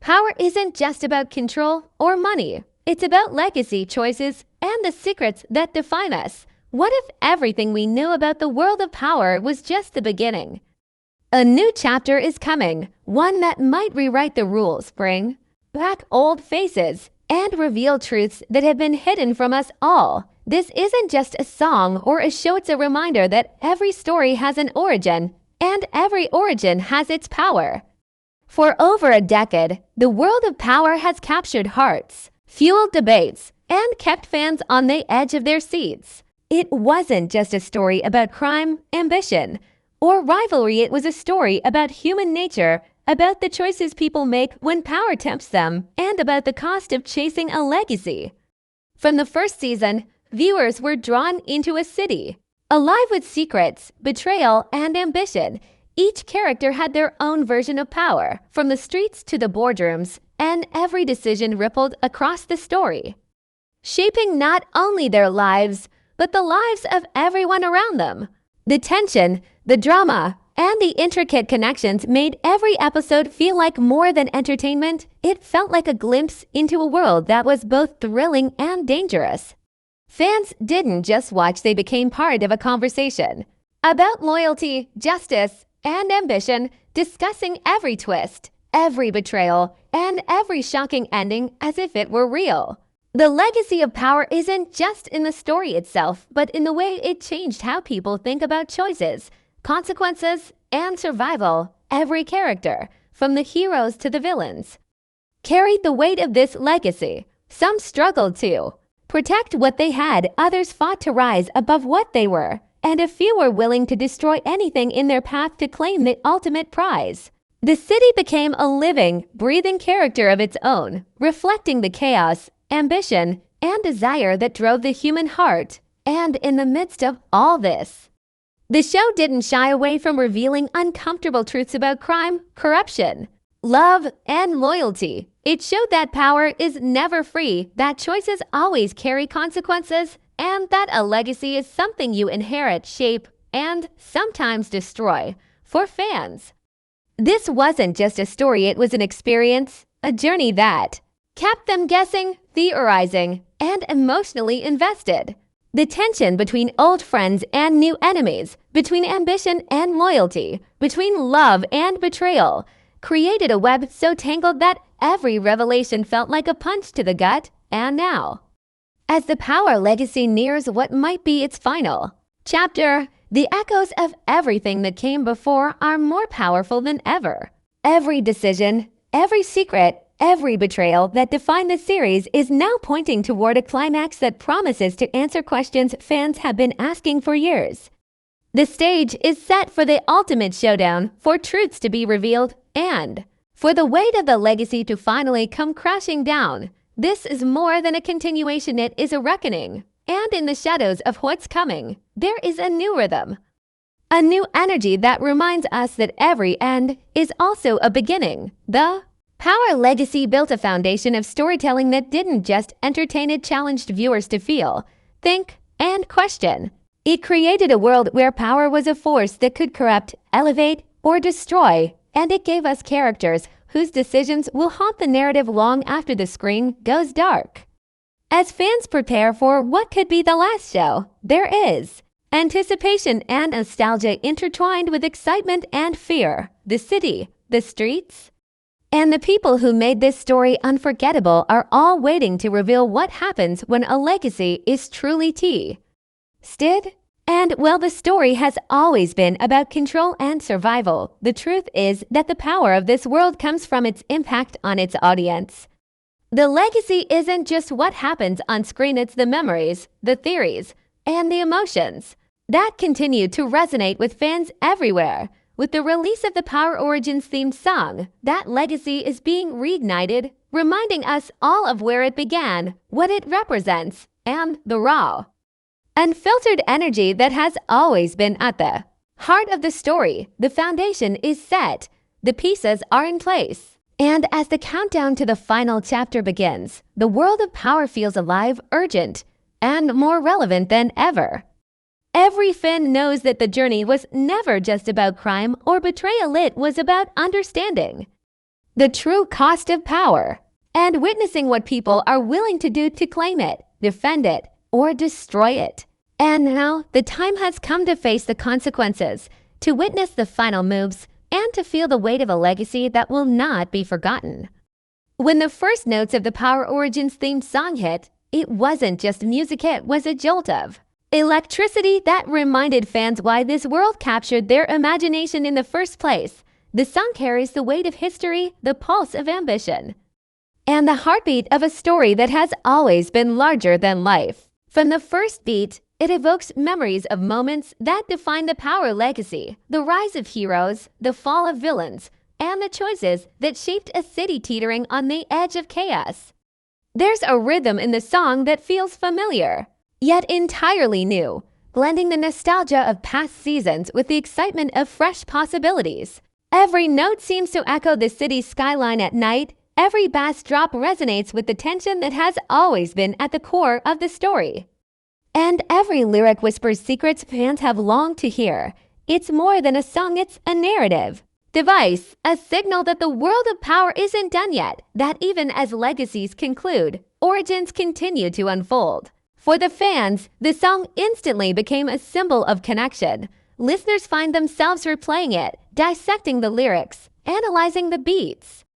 Power isn't just about control or money. It's about legacy, choices, and the secrets that define us. What if everything we knew about the world of power was just the beginning? A new chapter is coming, one that might rewrite the rules, bring back old faces, and reveal truths that have been hidden from us all. This isn't just a song or a show, it's a reminder that every story has an origin, and every origin has its power. For over a decade, the world of power has captured hearts, fueled debates, and kept fans on the edge of their seats. It wasn't just a story about crime, ambition, or rivalry. It was a story about human nature, about the choices people make when power tempts them, and about the cost of chasing a legacy. From the first season, viewers were drawn into a city, alive with secrets, betrayal, and ambition. Each character had their own version of power, from the streets to the boardrooms, and every decision rippled across the story, shaping not only their lives, but the lives of everyone around them. The tension, the drama, and the intricate connections made every episode feel like more than entertainment. It felt like a glimpse into a world that was both thrilling and dangerous. Fans didn't just watch, they became part of a conversation about loyalty, justice, and ambition, discussing every twist, every betrayal, and every shocking ending as if it were real. The legacy of power isn't just in the story itself, but in the way it changed how people think about choices, consequences, and survival. Every character, from the heroes to the villains, carried the weight of this legacy. Some struggled to protect what they had, others fought to rise above what they were, and a few were willing to destroy anything in their path to claim the ultimate prize. The city became a living, breathing character of its own, reflecting the chaos, ambition, and desire that drove the human heart. And in the midst of all this, the show didn't shy away from revealing uncomfortable truths about crime, corruption, love, and loyalty. It showed that power is never free, that choices always carry consequences, and that a legacy is something you inherit, shape, and sometimes destroy. For fans, this wasn't just a story, it was an experience, a journey that kept them guessing, theorizing, and emotionally invested. The tension between old friends and new enemies, between ambition and loyalty, between love and betrayal, created a web so tangled that every revelation felt like a punch to the gut. And now, as the power legacy nears what might be its final chapter, the echoes of everything that came before are more powerful than ever. Every decision, every secret, every betrayal that defined the series is now pointing toward a climax that promises to answer questions fans have been asking for years. The stage is set for the ultimate showdown, for truths to be revealed, and for the weight of the legacy to finally come crashing down. This is more than a continuation, it is a reckoning. And in the shadows of what's coming, there is a new rhythm, a new energy that reminds us that every end is also a beginning. The Power legacy built a foundation of storytelling that didn't just entertain, it challenged viewers to feel, think, and question. It created a world where power was a force that could corrupt, elevate, or destroy, and it gave us characters whose decisions will haunt the narrative long after the screen goes dark. As fans prepare for what could be the last show, there is anticipation and nostalgia intertwined with excitement and fear. The city, the streets, and the people who made this story unforgettable are all waiting to reveal what happens when a legacy is truly tested. And while the story has always been about control and survival, the truth is that the power of this world comes from its impact on its audience. The legacy isn't just what happens on screen, it's the memories, the theories, and the emotions that continue to resonate with fans everywhere. With the release of the Power Origins themed song, that legacy is being reignited, reminding us all of where it began, what it represents, and the raw, unfiltered energy that has always been at the heart of the story. The foundation is set, the pieces are in place, and as the countdown to the final chapter begins, the world of power feels alive, urgent, and more relevant than ever. Every fan knows that the journey was never just about crime or betrayal, it was about understanding. the true cost of power, and witnessing what people are willing to do to claim it, defend it, or destroy it. And now the time has come to face the consequences, to witness the final moves, and to feel the weight of a legacy that will not be forgotten. When the first notes of the Power Origins themed song hit, it wasn't just music, it was a jolt of electricity that reminded fans why this world captured their imagination in the first place. The song carries the weight of history, the pulse of ambition, and the heartbeat of a story that has always been larger than life. From the first beat, it evokes memories of moments that define the Power legacy, the rise of heroes, the fall of villains, and the choices that shaped a city teetering on the edge of chaos. There's a rhythm in the song that feels familiar, yet entirely new, blending the nostalgia of past seasons with the excitement of fresh possibilities. Every note seems to echo the city's skyline at night. Every bass drop resonates with the tension that has always been at the core of the story. And every lyric whispers secrets fans have longed to hear. It's more than a song, it's a narrative device, a signal that the world of power isn't done yet, that even as legacies conclude, origins continue to unfold. For the fans, the song instantly became a symbol of connection. Listeners find themselves replaying it, dissecting the lyrics, analyzing the beats,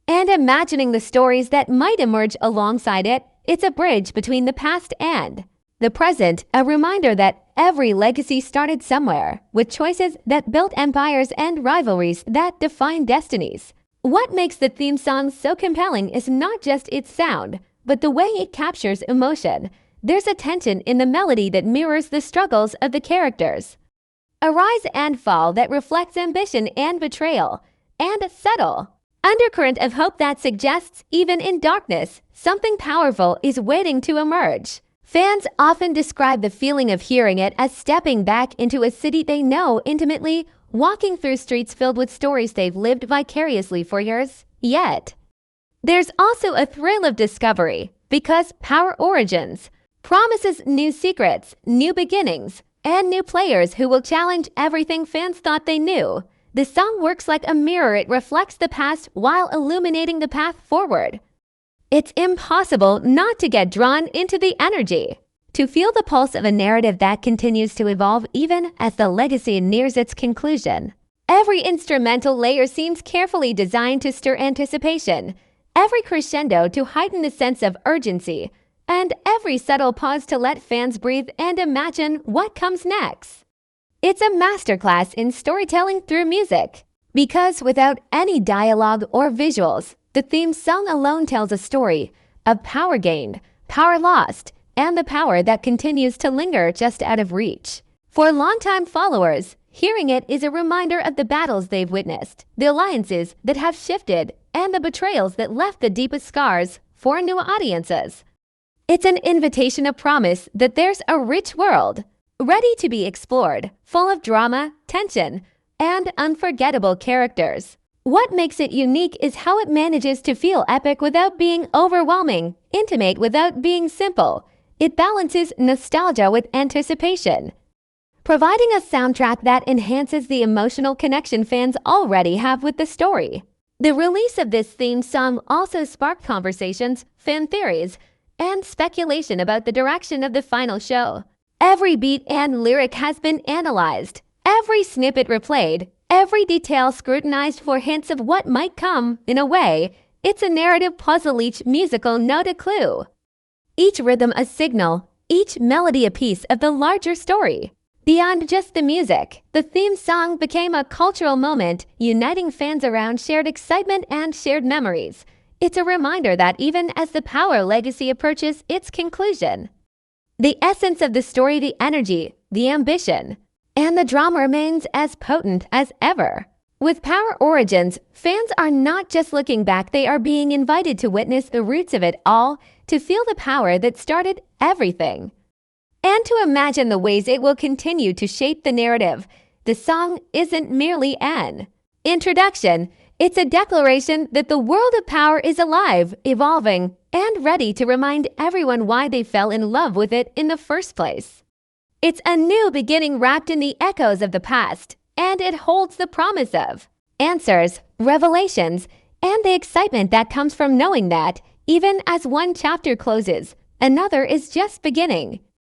and imagining the stories that might emerge alongside it. It's a bridge between the past and the present, a reminder that every legacy started somewhere, with choices that built empires and rivalries that defined destinies. What makes the theme song so compelling is not just its sound, but the way it captures emotion. There's a tension in the melody that mirrors the struggles of the characters, a rise and fall that reflects ambition and betrayal, and a subtle undercurrent of hope that suggests even in darkness, something powerful is waiting to emerge. Fans often describe the feeling of hearing it as stepping back into a city they know intimately, walking through streets filled with stories they've lived vicariously for years. Yet, there's also a thrill of discovery, because Power Origins promises new secrets, new beginnings, and new players who will challenge everything fans thought they knew. The song works like a mirror. It reflects the past while illuminating the path forward. It's impossible not to get drawn into the energy, to feel the pulse of a narrative that continues to evolve even as the legacy nears its conclusion. Every instrumental layer seems carefully designed to stir anticipation, every crescendo to heighten the sense of urgency, and every subtle pause to let fans breathe and imagine what comes next. It's a masterclass in storytelling through music, because without any dialogue or visuals, the theme song alone tells a story of power gained, power lost, and the power that continues to linger just out of reach. For longtime followers, hearing it is a reminder of the battles they've witnessed, the alliances that have shifted, and the betrayals that left the deepest scars for new audiences. It's an invitation of promise that there's a rich world, ready to be explored, full of drama, tension, and unforgettable characters. What makes it unique is how it manages to feel epic without being overwhelming, intimate without being simple. It balances nostalgia with anticipation, providing a soundtrack that enhances the emotional connection fans already have with the story. The release of this theme song also sparked conversations, fan theories, and speculation about the direction of the final show. Every beat and lyric has been analyzed, every snippet replayed, every detail scrutinized for hints of what might come. In a way, it's a narrative puzzle, each musical note a clue, each rhythm a signal, each melody a piece of the larger story. Beyond just the music, the theme song became a cultural moment, uniting fans around shared excitement and shared memories. It's a reminder that even as the Power legacy approaches its conclusion, the essence of the story, the energy, the ambition, and the drama remains as potent as ever. With Power Origins, fans are not just looking back, they are being invited to witness the roots of it all, to feel the power that started everything, and to imagine the ways it will continue to shape the narrative. The song isn't merely an introduction, it's a declaration that the world of power is alive, evolving, and ready to remind everyone why they fell in love with it in the first place. It's a new beginning wrapped in the echoes of the past, and it holds the promise of answers, revelations, and the excitement that comes from knowing that, even as one chapter closes, another is just beginning.